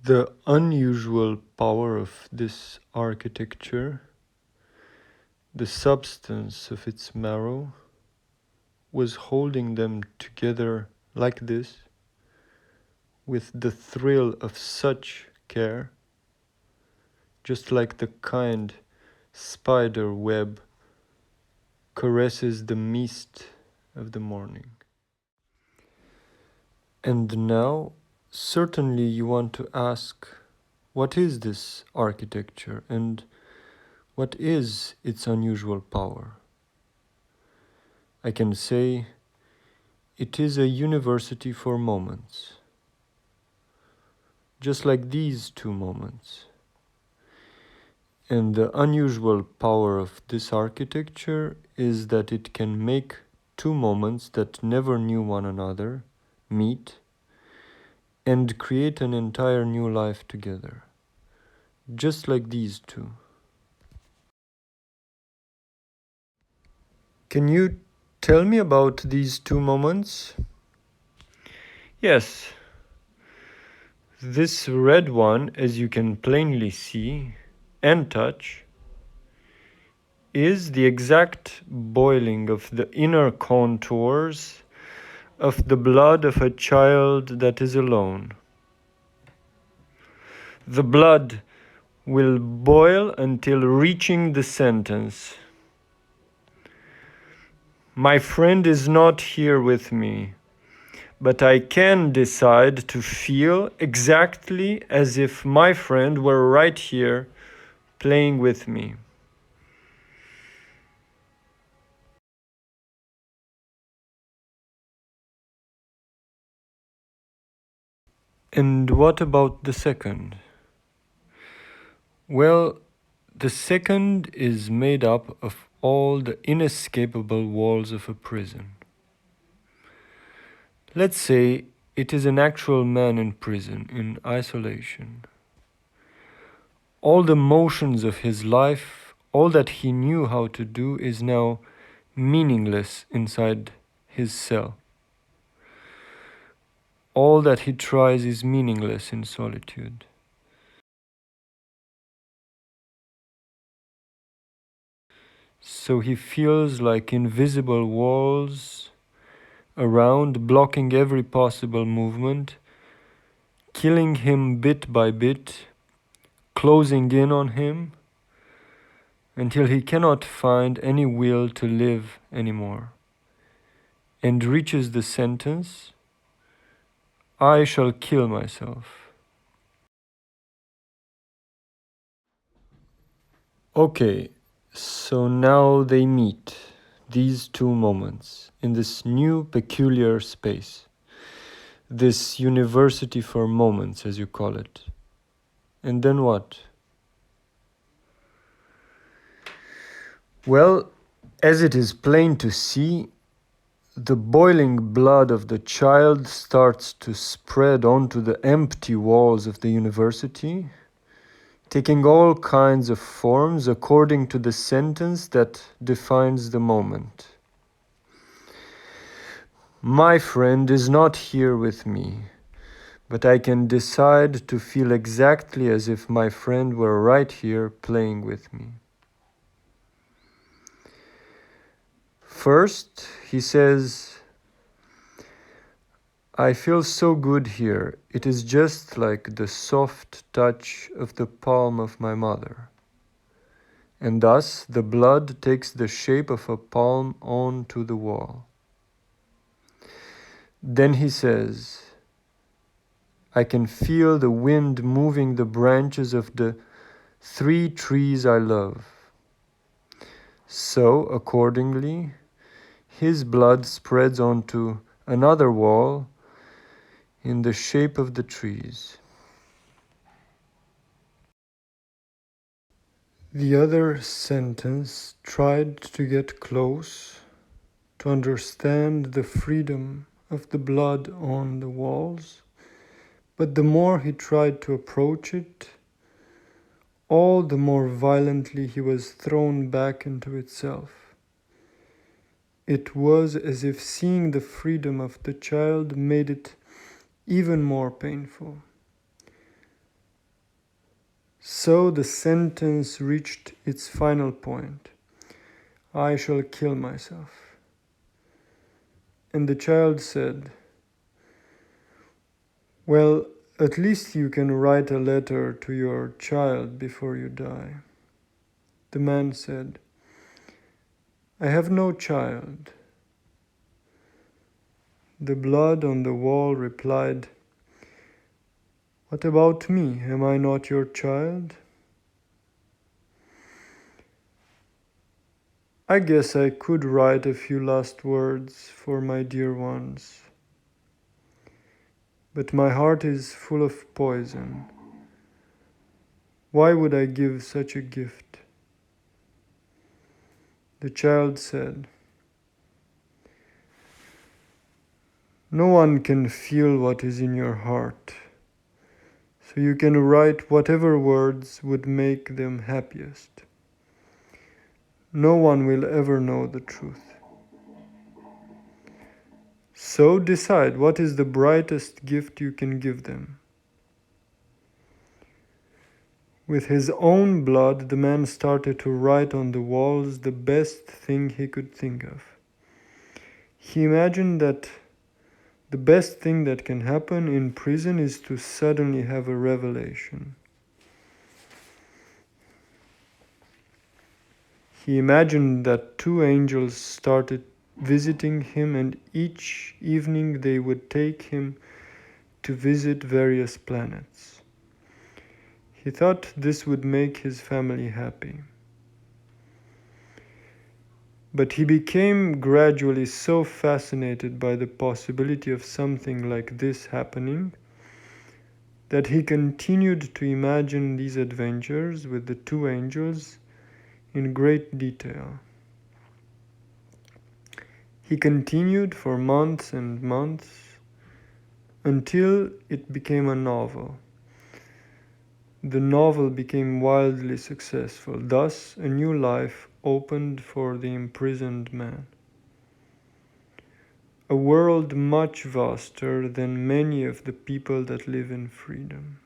The unusual power of this architecture, the substance of its marrow, was holding them together like this, with the thrill of such care, just like the kind spider web caresses the mist of the morning. And now, certainly you want to ask, what is this architecture and what is its unusual power? I can say it is a university for moments, just like these two moments. And the unusual power of this architecture is that it can make two moments that never knew one another meet and create an entire new life together, just like these two. Can you tell me about these two moments? Yes. This red one, as you can plainly see and touch, is the exact boiling of the inner contours of the blood of a child that is alone. The blood will boil until reaching the sentence. My friend is not here with me, but I can decide to feel exactly as if my friend were right here playing with me. And what about the second? Well, the second is made up of all the inescapable walls of a prison. Let's say it is an actual man in prison, in isolation. All the motions of his life, all that he knew how to do, is now meaningless inside his cell. All that he tries is meaningless in solitude. So he feels like invisible walls around, blocking every possible movement, killing him bit by bit, closing in on him, until he cannot find any will to live anymore, and reaches the sentence, I shall kill myself. Okay, so now they meet, these two moments, in this new peculiar space, this university for moments, as you call it. And then what? Well, as it is plain to see, the boiling blood of the child starts to spread onto the empty walls of the university, taking all kinds of forms according to the sentence that defines the moment. My friend is not here with me, but I can decide to feel exactly as if my friend were right here playing with me. First, he says, I feel so good here. It is just like the soft touch of the palm of my mother. And thus the blood takes the shape of a palm onto the wall. Then he says, I can feel the wind moving the branches of the 3 trees I love. So, accordingly, his blood spreads onto another wall in the shape of the trees. The other sentence tried to get close, to understand the freedom of the blood on the walls, but the more he tried to approach it, all the more violently he was thrown back into itself. It was as if seeing the freedom of the child made it even more painful. so the sentence reached its final point. I shall kill myself. And the child said, well, at least you can write a letter to your child before you die. The man said, I have no child. The blood on the wall replied, what about me? Am I not your child? I guess I could write a few last words for my dear ones. But my heart is full of poison. Why would I give such a gift? The child said, no one can feel what is in your heart, so you can write whatever words would make them happiest. No one will ever know the truth. So decide what is the brightest gift you can give them. With his own blood, the man started to write on the walls the best thing he could think of. He imagined that the best thing that can happen in prison is to suddenly have a revelation. He imagined that two angels started visiting him, and each evening they would take him to visit various planets. He thought this would make his family happy. But he became gradually so fascinated by the possibility of something like this happening that he continued to imagine these adventures with the two angels in great detail. He continued for months and months until it became a novel. The novel became wildly successful. Thus, a new life opened for the imprisoned man. A world much vaster than many of the people that live in freedom.